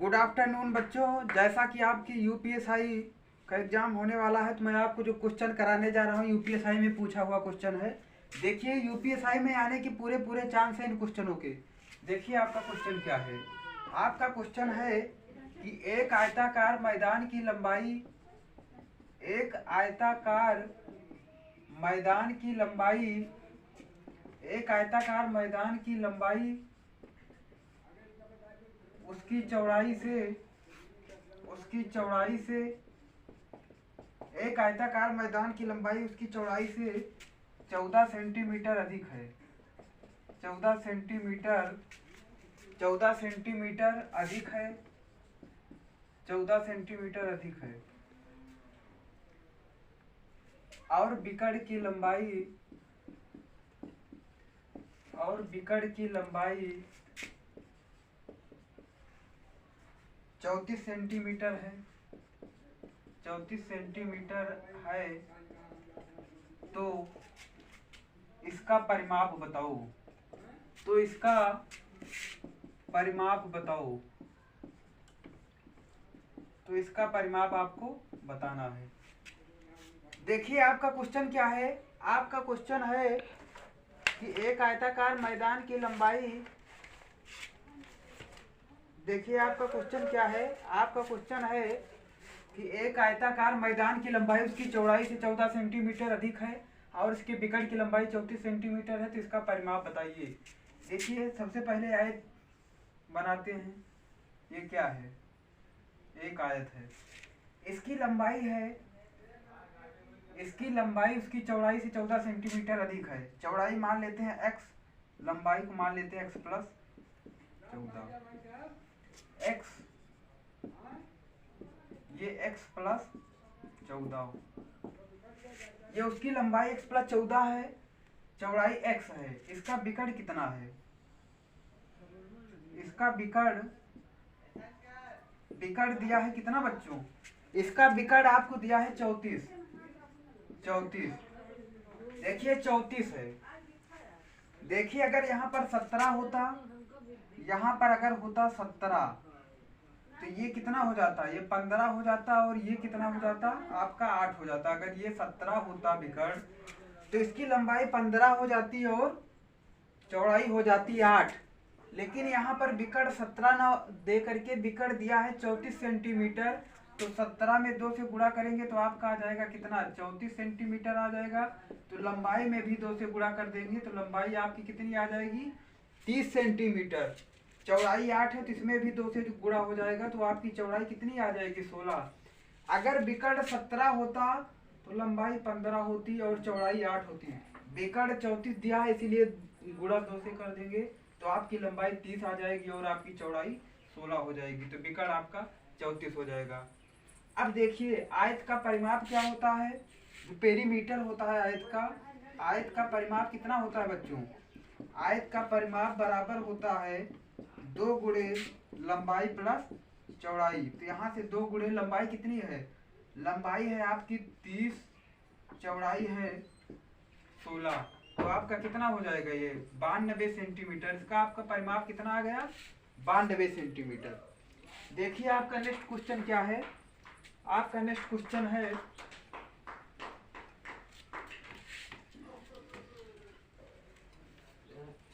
Good afternoon बच्चों। जैसा कि आपकी यूपीएसआई का एग्ज़ाम होने वाला है तो मैं आपको जो क्वेश्चन कराने जा रहा हूँ यूपीएसआई में पूछा हुआ क्वेश्चन है। देखिए यूपीएसआई में आने के पूरे पूरे चांस हैं इन क्वेश्चनों के। देखिए आपका क्वेश्चन क्या है। आपका क्वेश्चन है कि एक आयताकार मैदान की लंबाई एक आयताकार मैदान की लंबाई एक आयताकार मैदान की लंबाई उसकी चौड़ाई से एक आयताकार मैदान की लंबाई उसकी चौड़ाई से 14 सेंटीमीटर अधिक है। 14 सेंटीमीटर 14 सेंटीमीटर अधिक है। 14 सेंटीमीटर अधिक है और बिकड़ की लंबाई 34 सेंटीमीटर है। 34 सेंटीमीटर है तो इसका परिमाप बताओ। तो इसका परिमाप आपको बताना है। देखिए आपका क्वेश्चन क्या है। आपका क्वेश्चन है कि एक आयताकार मैदान की लंबाई। देखिए आपका क्वेश्चन क्या है। आपका क्वेश्चन है कि एक आयताकार मैदान की लंबाई उसकी चौड़ाई से 14 सेंटीमीटर अधिक है और इसके बिकड़ की लंबाई 34 सेंटीमीटर है, तो इसका परिमाप बताइए। देखिए सबसे पहले आयत बनाते हैं। ये क्या है? एक आयत है। इसकी लंबाई उसकी चौड़ाई से 14 सेंटीमीटर अधिक है। चौड़ाई मान लेते हैं x, लंबाई को मान लेते हैं x प्लस 14। x ये x प्लस 14, ये उसकी लंबाई x प्लस 14 है, चौड़ाई x है। इसका बिकड़ कितना है? इसका बिकड़ दिया है कितना बच्चों? इसका बिकड़ आपको दिया है 34। देखिए 34 है। देखिए अगर यहाँ पर 17 होता, यहाँ पर अगर होता 17 तो ये कितना हो जाता? ये 15 हो जाता और ये कितना हो जाता? आपका 8 हो जाता। अगर ये 17 होता बिकड़ तो इसकी लंबाई 15 हो जाती और चौड़ाई हो जाती 8। लेकिन यहाँ पर बिकड़ 17 ना दे करके बिकड़ दिया है 34 सेंटीमीटर। तो 17 में 2 से गुणा करेंगे तो आपका आ जाएगा कितना? 34 सेंटीमीटर आ जाएगा। तो लंबाई में भी 2 से गुणा कर देंगे तो लंबाई आपकी कितनी आ जाएगी? 30 सेंटीमीटर। चौड़ाई 8 है तो इसमें भी 2 से गुणा हो जाएगा तो आपकी चौड़ाई कितनी आ जाएगी? 16। अगर बिकड़ 17 होता तो लंबाई 15 होती और चौड़ाई 8 होती। बिकड़ 34 दिया है इसीलिए गुणा 2 से कर देंगे तो आपकी लंबाई 30 आ जाएगी और आपकी चौड़ाई 16 हो जाएगी। तो बिकड़ आपका 34 हो जाएगा। अब देखिए आयत का परिमाप क्या होता है? जो पेरीमीटर होता है आयत का परिमाप कितना होता है बच्चों? आयत का परिमाप बराबर होता है 2 गुणे लंबाई प्लस चौड़ाई। तो यहाँ से 2 गुणे लंबाई कितनी है? लंबाई है आपकी 30, चौड़ाई है 16। तो आपका कितना हो जाएगा? ये 92 सेंटीमीटर। इसका आपका परिमाप कितना आ गया? 92 सेंटीमीटर। देखिए आपका नेक्स्ट क्वेश्चन क्या है। आपका नेक्स्ट क्वेश्चन है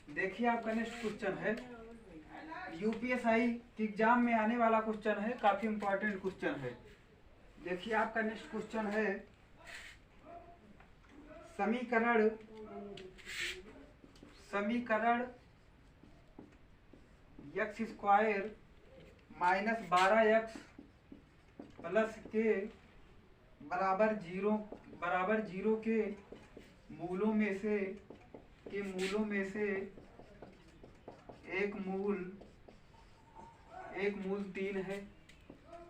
देखिए आपका नेक्स्ट क्वेश्चन है यूपीएसआई के एग्जाम में आने वाला क्वेश्चन है, काफी इंपॉर्टेंट क्वेश्चन है। देखिए आपका नेक्स्ट क्वेश्चन है समीकरण x square minus 12x plus के बराबर जीरो के मूलों में से एक मूल 3 है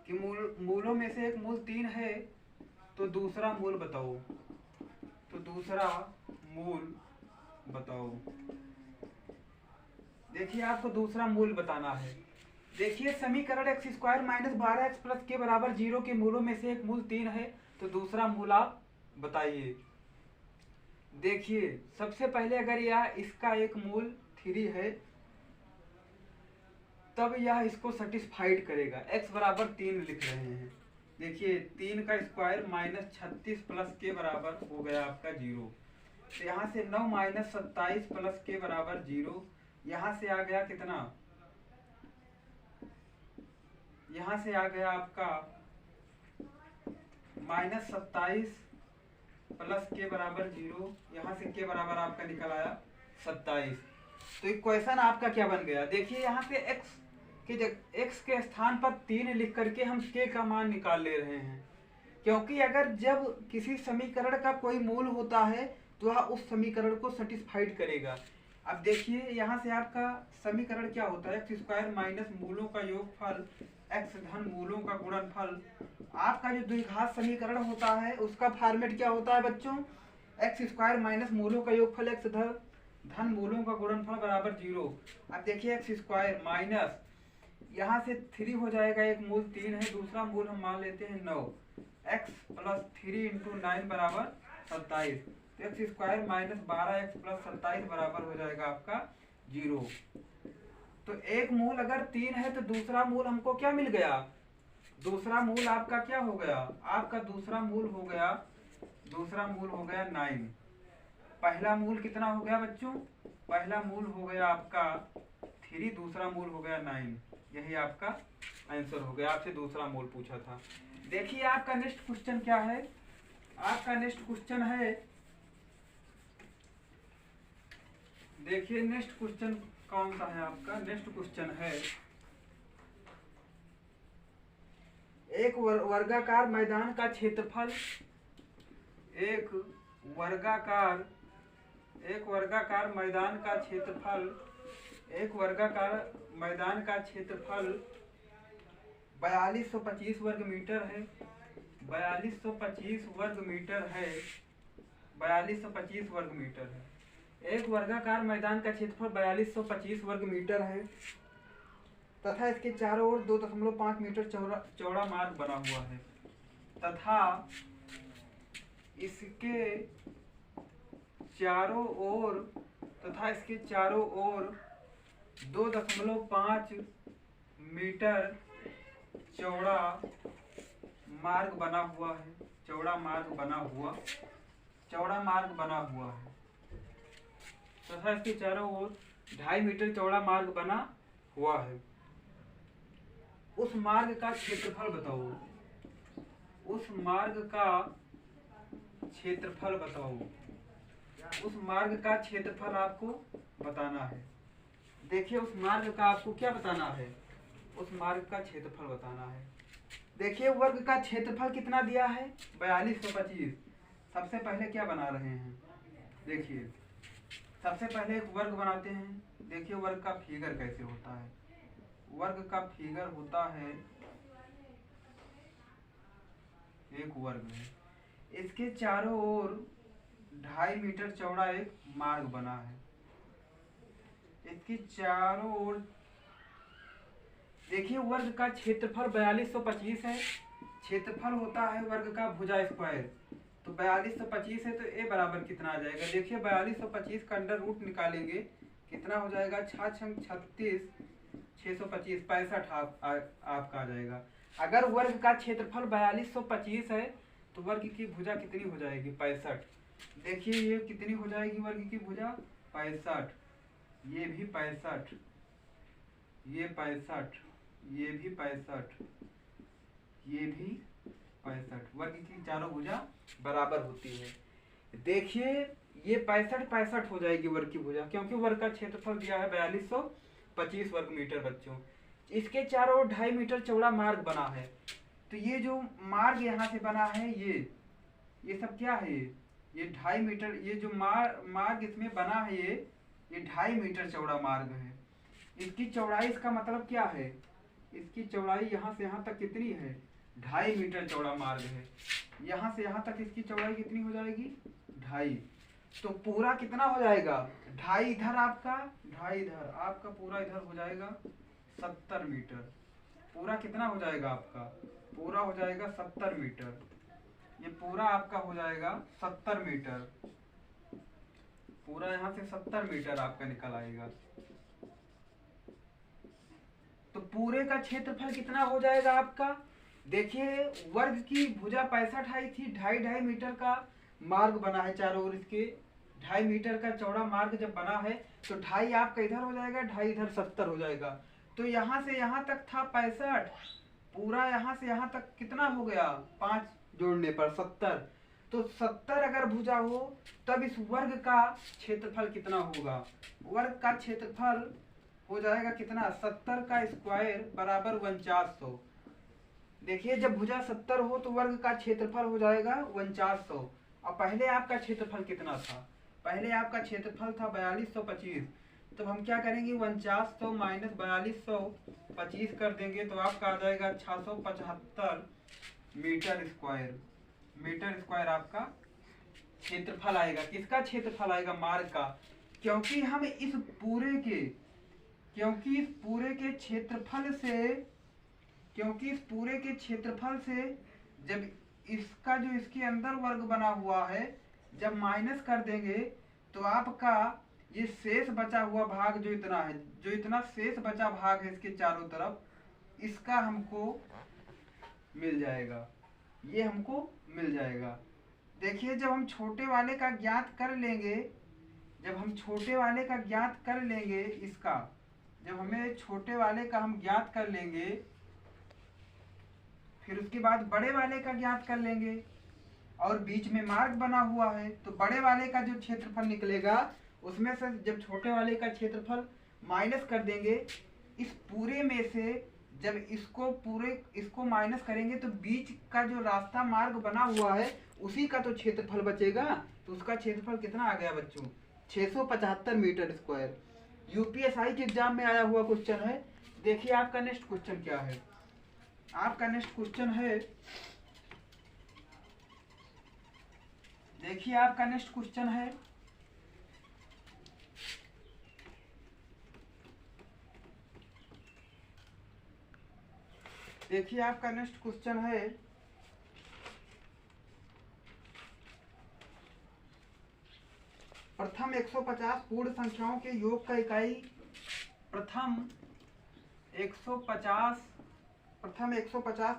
कि मूलों में से एक मूल 3 है तो दूसरा मूल बताओ। देखिए आपको दूसरा मूल बताना है। देखिए समीकरण x square minus 12x plus के बराबर 0 के मूलों में से एक मूल 3 है तो दूसरा मूल आप बताइए। देखिए सबसे पहले अगर यह इसका एक मूल 3 है तब यह इसको सेटिस्फाइड करेगा। x बराबर 3 लिख रहे हैं। देखिए 3 का स्क्वायर माइनस 36 प्लस के बराबर हो गया आपका 0। तो यहाँ से 9 माइनस 27 प्लस के बराबर 0। यहाँ से आ गया कितना, यहाँ से आ गया आपका माइनस 27 प्लस के बराबर 0। यहाँ से के बराबर आपका निकल आया 27। तो इक्वेशन आपका क्या बन गया, देखिए यहाँ पे x के स्थान पर 3 लिख करके हम k का मान निकाल ले रहे हैं, क्योंकि अगर जब किसी समीकरण का कोई मूल होता है तो वह उस समीकरण को सेटिस्फाइड करेगा। अब देखिए यहाँ से आपका समीकरण क्या होता है, एक्स स्क्वायर माइनस मूलों का योगफल x धन मूलों का गुणनफल। आपका जो द्विघात समीकरण होता है उसका फॉर्मेट क्या होता है बच्चों, एक्स स्क्वायर माइनस मूलों का योगफल x धन मूलों का गुणनफल बराबर 0। अब देखिए एक्स स्क्वायर माइनस यहाँ से 3 हो जाएगा, एक मूल 3 है, दूसरा मूल हम मान लेते हैं 9, x प्लस 3 इंटू 9 बराबर 27। तो x square minus 12x plus 27 बराबर हो जाएगा आपका 0। तो एक मूल अगर 3 है तो दूसरा मूल हमको क्या मिल गया, दूसरा मूल आपका क्या हो गया, आपका दूसरा मूल हो गया 9। पहला मूल कितना हो गया बच्चों, पहला मूल हो गया आपका 3, दूसरा मूल हो गया 9। यही आपका आंसर हो गया। आपसे दूसरा मूल पूछा था। देखिए आपका नेक्स्ट क्वेश्चन क्या है, आपका नेक्स्ट क्वेश्चन है, देखिए नेक्स्ट क्वेश्चन कौन सा है आपका, नेक्स्ट क्वेश्चन है एक वर्गाकार मैदान का क्षेत्रफल, एक वर्गाकार मैदान का क्षेत्रफल 4225 वर्ग मीटर है, 4225 वर्ग मीटर है, 4225 वर्ग मीटर है। एक वर्गाकार मैदान का क्षेत्रफल 4225 वर्ग मीटर है तथा इसके चारों ओर 2.5 मीटर चौड़ा मार्ग बना हुआ है तथा इसके चारों ओर 2.5 मीटर चौड़ा मार्ग बना हुआ है, चौड़ा मार्ग बना हुआ है तथा इसके चारों ओर 2.5 मीटर चौड़ा मार्ग बना हुआ है। उस मार्ग का क्षेत्रफल बताओ, उस मार्ग का क्षेत्रफल आपको बताना है। देखिए उस मार्ग का आपको क्या बताना है, उस मार्ग का क्षेत्रफल बताना है। देखिए वर्ग का क्षेत्रफल कितना दिया है, 4225। सबसे पहले क्या बना रहे हैं, देखिए सबसे पहले एक वर्ग बनाते हैं। देखिए वर्ग का फिगर कैसे होता है, वर्ग का फिगर होता है, एक वर्ग है, इसके चारों ओर 2.5 मीटर चौड़ा एक मार्ग बना है, इसके चारों ओर। देखिए वर्ग का क्षेत्रफल 4225 है, क्षेत्रफल होता है वर्ग का भुजा स्क्वायर। तो 4225 है तो ए बराबर कितना आ जाएगा, देखिए 4225 का अंडर रूट निकालेंगे कितना हो जाएगा, 6×36 625 65 आपका आ जाएगा। अगर वर्ग का क्षेत्रफल 4225 है तो वर्ग की भुजा कितनी हो जाएगी, 65। देखिए ये कितनी हो जाएगी वर्ग की भुजा, 65, ये भी 65, ये 65, ये भी 65, ये भी 65। वर्ग की चारों भुजा बराबर होती है। देखिए ये 65 हो जाएगी वर्ग की भुजा, क्योंकि वर्ग का क्षेत्रफल दिया है 4225 वर्ग मीटर बच्चों। इसके चारों ओर 2.5 मीटर चौड़ा मार्ग बना है। तो ये जो मार्ग यहाँ से बना है, ये सब क्या है, ये 2.5 मीटर, ये जो मार्ग इसमें बना है ये 2.5 मीटर चौड़ा मार्ग है। इसकी चौड़ाई, इसका मतलब क्या है, इसकी चौड़ाई यहाँ से यहाँ तक कितनी है, 2.5 मीटर चौड़ा मार्ग है। यहाँ से यहाँ तक इसकी चौड़ाई कितनी हो जाएगी, 2.5। तो पूरा कितना हो जाएगा, 2.5 इधर आपका, 2.5 इधर आपका, पूरा इधर हो जाएगा 70 मीटर। पूरा कितना हो जाएगा आपका, पूरा हो जाएगा 70 मीटर। ये पूरा आपका हो जाएगा 70 मीटर, पूरा यहाँ से 70 मीटर आपका निकल आएगा। तो पूरे का क्षेत्रफल कितना हो जाएगा आपका? देखिए वर्ग की भुजा 65 आई थी, 2.5 मीटर का मार्ग बना है चारों ओर इसके, 2.5 मीटर का चौड़ा मार्ग जब बना है तो 2.5 आपका इधर हो जाएगा, 2.5 इधर 70 हो जाएगा। तो यहाँ से यहाँ तक था 65, पूरा यहाँ से यहाँ तक कितना हो गया? 5 जोड़ने पर 70। तो 70 अगर भुजा हो तब इस वर्ग का क्षेत्रफल कितना होगा? वर्ग का क्षेत्रफल हो जाएगा कितना? 70 का स्क्वायर बराबर 4900। देखिए जब भुजा 70 हो तो वर्ग का क्षेत्रफल हो जाएगा 4900। अब पहले आपका क्षेत्रफल कितना था? पहले आपका क्षेत्रफल था 4225। तो हम क्या करेंगे? 4900 माइनस 4225 कर देंगे तो आपका आ जाएगा 675 मीटर स्क्वायर। मीटर स्क्वायर आपका क्षेत्रफल आएगा। किसका क्षेत्रफल आएगा? मार्ग का। क्योंकि हम इस पूरे के क्षेत्रफल से जब इसका जो इसके अंदर वर्ग बना हुआ है जब माइनस कर देंगे तो आपका ये शेष बचा हुआ भाग जो इतना है, जो इतना शेष बचा भाग है इसके चारों तरफ, इसका हमको मिल जाएगा, ये हमको मिल जाएगा। देखिए जब हम छोटे वाले का ज्ञात कर लेंगे, इसका जब हमें छोटे वाले का हम ज्ञात कर लेंगे, फिर उसके बाद बड़े वाले का ज्ञात कर लेंगे और बीच में मार्ग बना हुआ है तो बड़े वाले का जो क्षेत्रफल निकलेगा उसमें से जब छोटे वाले का क्षेत्रफल माइनस कर देंगे, इस पूरे में से जब इसको माइनस करेंगे तो बीच का जो रास्ता मार्ग बना हुआ है उसी का तो क्षेत्रफल बचेगा। तो उसका क्षेत्रफल कितना आ गया बच्चों? 675 मीटर स्क्वायर। यूपीएसआई के एग्जाम में आया हुआ क्वेश्चन है। देखिए आपका नेक्स्ट क्वेश्चन क्या है? आपका नेक्स्ट क्वेश्चन है, देखिए आपका नेक्स्ट क्वेश्चन है, देखिए आपका नेक्स्ट क्वेश्चन है प्रथम 150 पूर्ण संख्याओं के योग का इकाई। प्रथम 150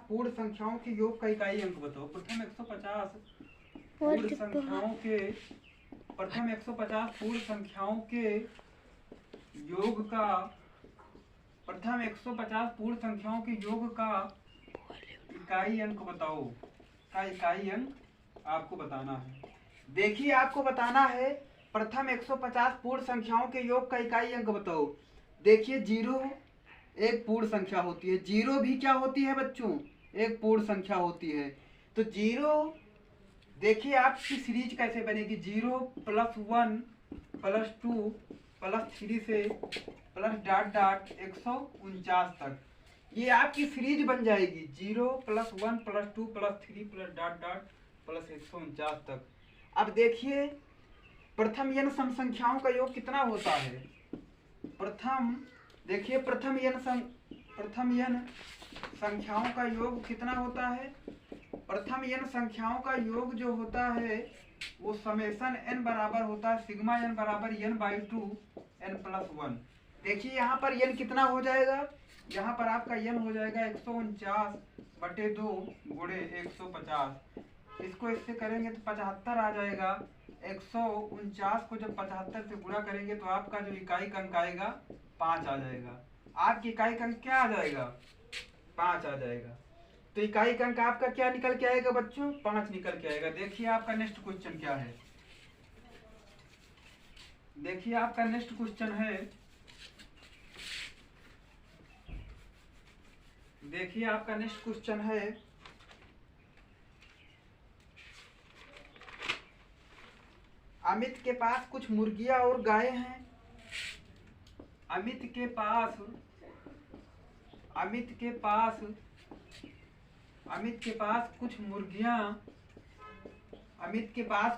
पूर्ण संख्याओं के योग का इकाई अंक बताओ। प्रथम 150 पूर्ण संख्याओं के योग का प्रथम 150 पूर्ण संख्याओं के योग का इकाई अंक बताओ। का इकाई अंक आपको बताना है। देखिए आपको बताना है प्रथम 150 पूर्ण संख्याओं के योग का इकाई अंक बताओ। देखिए 0 एक पूर्ण संख्या होती है, 0 भी क्या होती है बच्चों? एक पूर्ण संख्या होती है। तो 0, देखिए आपकी सीरीज कैसे बनेगी? 0 + 1 + 2 + 3 से प्लस डॉट डॉट 149 तक ये आपकी सीरीज बन जाएगी। 0 + 1 + 2 + 3 प्लस डॉट डॉट प्लस 149 तक। अब देखिए प्रथम n सम संख्याओं का योग कितना होता है? देखिए प्रथम n संख्याओं का योग कितना होता है? प्रथम n संख्याओं का योग जो होता है वो समेशन n बराबर होता है सिग्मा n बराबर n/2 n+1। देखिए यहाँ पर n कितना हो जाएगा? यहाँ पर आपका n हो जाएगा 149/2 गुणे 150। इसको इससे करेंगे तो 75 आ जाएगा। 149 को जब 75 से गुणा करेंगे तो आपका जो इकाई अंक आएगा 5 आ जाएगा। आपकी इकाई अंक क्या आ जाएगा? 5 आ जाएगा। तो इकाई अंक आपका क्या निकल के आएगा बच्चों? 5 निकल के आएगा। देखिए आपका नेक्स्ट क्वेश्चन क्या है? देखिए आपका नेक्स्ट क्वेश्चन है, देखिए आपका नेक्स्ट क्वेश्चन है अमित के पास कुछ मुर्गियां और गायें हैं। अमित के पास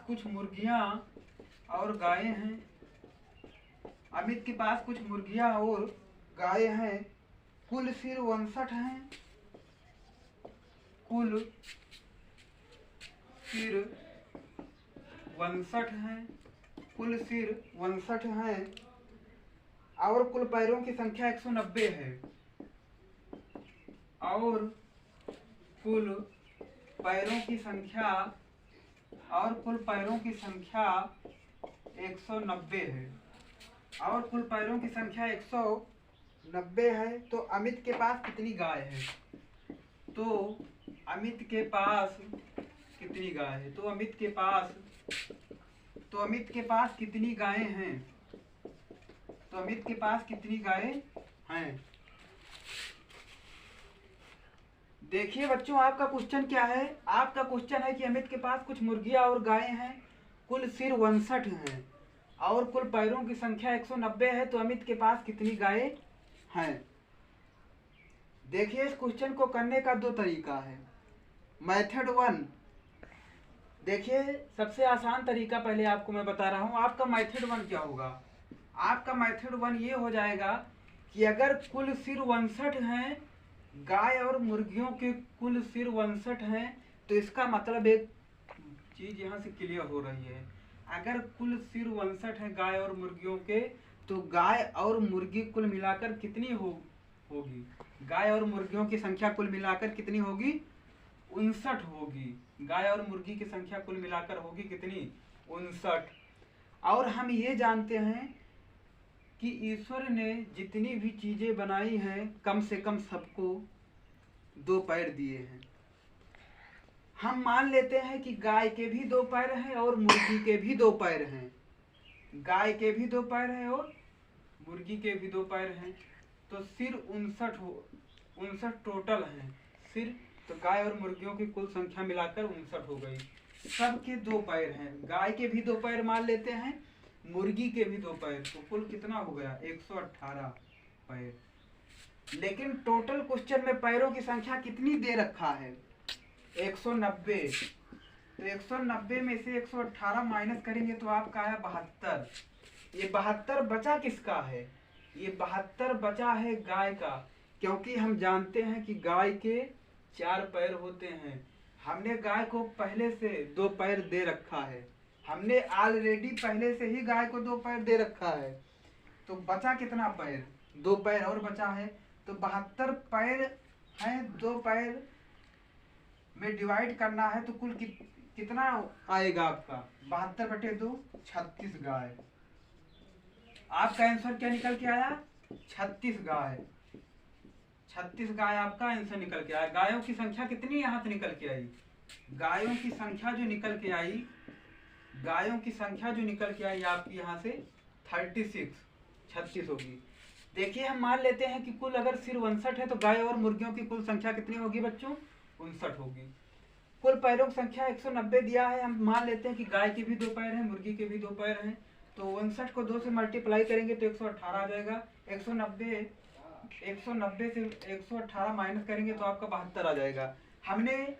कुछ मुर्गियां और गायें हैं। अमित के पास कुछ मुर्गियां और गायें हैं। कुल सिर 59 हैं। कुल सिर 59 हैं और कुल पैरों की संख्या 190 है। और कुल पैरों की संख्या 190 है, और कुल पैरों की संख्या 190 है। तो अमित के पास कितनी गाय है? तो अमित के पास कितनी गाय है? तो अमित के पास कितनी गायें हैं? तो अमित के पास कितनी गायें हैं? देखिए बच्चों, आपका क्वेश्चन क्या है? आपका क्वेश्चन है कि अमित के पास कुछ मुर्गियां और गायें हैं, कुल सिर 59 हैं, और कुल पैरों की संख्या 190 है। तो अमित के पास कितनी गायें हैं? देखिए, इस क्वेश्चन को करने का 2 तरीका है। मेथड 1, देखिए सबसे आसान तरीका पहले आपको मैं बता रहा हूँ। आपका मेथड 1 क्या होगा? आपका मेथड 1 ये हो जाएगा कि अगर कुल सिर 59 हैं, गाय और मुर्गियों के कुल सिर 59 हैं, तो इसका मतलब एक चीज यहाँ से क्लियर हो रही है। अगर कुल सिर 59 है गाय और मुर्गियों के, तो गाय और मुर्गी कुल मिलाकर कितनी होगी? गाय और मुर्गियों की संख्या कुल मिलाकर कितनी होगी? 59 होगी। गाय और मुर्गी की संख्या कुल मिलाकर होगी कितनी? 59। और हम ये जानते हैं कि ईश्वर ने जितनी भी चीजें बनाई हैं, कम से कम सबको 2 पैर दिए हैं। हम मान लेते हैं कि गाय के भी 2 पैर हैं और मुर्गी के भी 2 पैर हैं। गाय के भी 2 पैर हैं और मुर्गी के भी 2 पैर हैं। तो सिर 59 टोटल हैं सिर। तो गाय और मुर्गियों की कुल संख्या मिलाकर 59 हो गई। सबके 2 पैर हैं। गाय के भी 2 पैर मान लेते हैं, मुर्गी के भी 2 पैर। तो कुल कितना हो गया? 118 पैर। लेकिन टोटल क्वेश्चन में पैरों की संख्या कितनी दे रखा है? 190। तो 190 में से 118 माइनस करेंगे तो आपका आया 72। ये 72 बचा किसका है? ये 72 बचा है गाय का, क्योंकि हम जानते हैं कि गाय के 4 पैर होते हैं। हमने गाय को पहले से 2 पैर दे रखा है। हमने ऑलरेडी पहले से ही गाय को 2 पैर दे रखा है। तो बचा कितना पैर? 2 पैर और बचा है। तो 72 पैर हैं, 2 पैर में डिवाइड करना है तो कुल कितना आएगा आपका? 72/2 36 गाय। आपका आंसर क्या निकल के आया? 36 गाय। 36 गाय आपका आंसर निकल के आया। गायों की संख्या कितनी यहाँ से निकल के आई? गायों की संख्या जो निकल के आई, आपकी यहाँ से 36 होगी। देखिए, हम मान लेते हैं कि कुल अगर सिर 59 है, तो गाय और मुर्गियों की कुल संख्या कितनी होगी बच्चों? 59 होगी। कुल पैरों की संख्या 190 दिया है। हम मान लेते हैं कि गाय के भी 2 पैर हैं, मुर्गी के भी 2 पैर हैं। तो 59 को 2 से मल्टीप्लाई करेंगे तो 118 आ जाएगा। 190 से 118 माइनस करेंगे तो आपका 72 आ जाएगा। हमने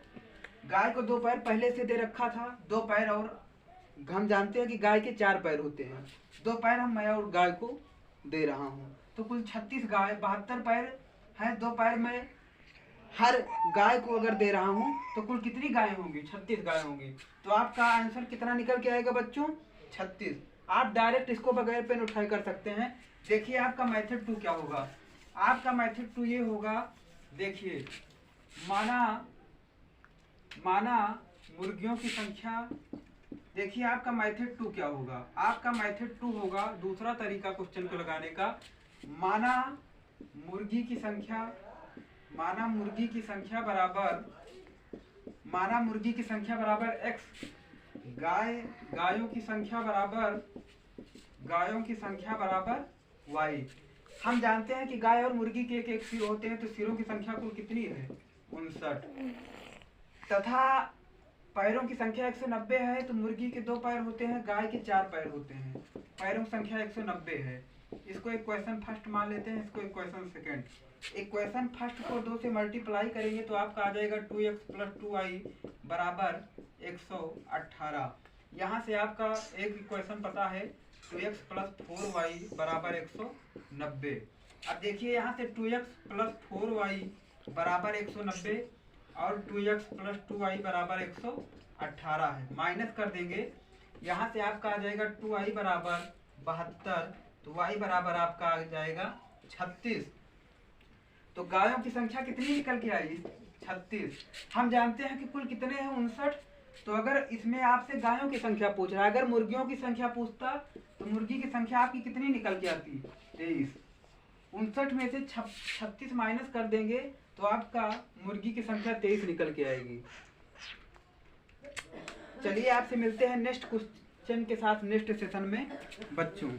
गाय को 2 पैर पहले से दे रखा था, 2 पैर, और हम जानते हैं कि गाय के 4 पैर होते हैं। 2 पैर मैं और गाय को दे रहा हूँ। तो कुल 36 गाय, 72 पैर हैं, 2 पैर में हर गाय को अगर दे रहा हूँ तो कुल कितनी गाय होंगी? 36 गाय होंगी। तो आपका आंसर कितना निकल के आएगा बच्चों? 36। आप डायरेक्ट इसको बगैर पेन उठाए कर सकते हैं। देखिए, आपका मेथड 2 क्या होगा? आपका मेथड 2 ये होगा। देखिए, माना मुर्गियों की संख्या। देखिए, आपका मेथड 2 क्या होगा? आपका मेथड 2 होगा दूसरा तरीका क्वेश्चन को लगाने का। माना मुर्गी की संख्या बराबर x, गायों की संख्या बराबर y। हम जानते हैं कि गाय और मुर्गी के एक सिर होते हैं, तो सिरों की संख्या कुल कितनी है? 59। तथा पैरों की संख्या 190 है। तो मुर्गी के 2 पैर होते हैं, गाय के 4 पैर होते हैं। पैरों की संख्या 190 है। इसको इक्वेशन फर्स्ट मान लेते हैं, इसको इक्वेशन सेकंड। इक्वेशन फर्स्ट को 2 से मल्टीप्लाई करेंगे तो आपका आ जाएगा 2x + 2y बराबर 118। यहाँ से आपका एक इक्वेशन पता है, 2x + 4y बराबर 190। अब देखिए, यहाँ से 2x + 4y बराबर 190 और 2x + 2y बराबर 118 है। माइनस कर देंगे, यहाँ से आपका आ जाएगा 2y बराबर 72, तो y बराबर आपका आ जाएगा 36। तो गायों की संख्या कितनी निकल के आई? 36। हम जानते हैं कि कुल कितने हैं? 59। तो अगर इसमें आपसे गायों की संख्या पूछ रहा है, अगर मुर्गियों की संख्या पूछता तो मुर्गी की संख्या आपकी कितनी निकल के आती? 23। 59 में से 36 माइनस कर देंगे तो आपका मुर्गी की संख्या 23 निकल के आएगी। चलिए आपसे मिलते हैं नेक्स्ट क्वेश्चन के साथ नेक्स्ट सेशन में बच्चों।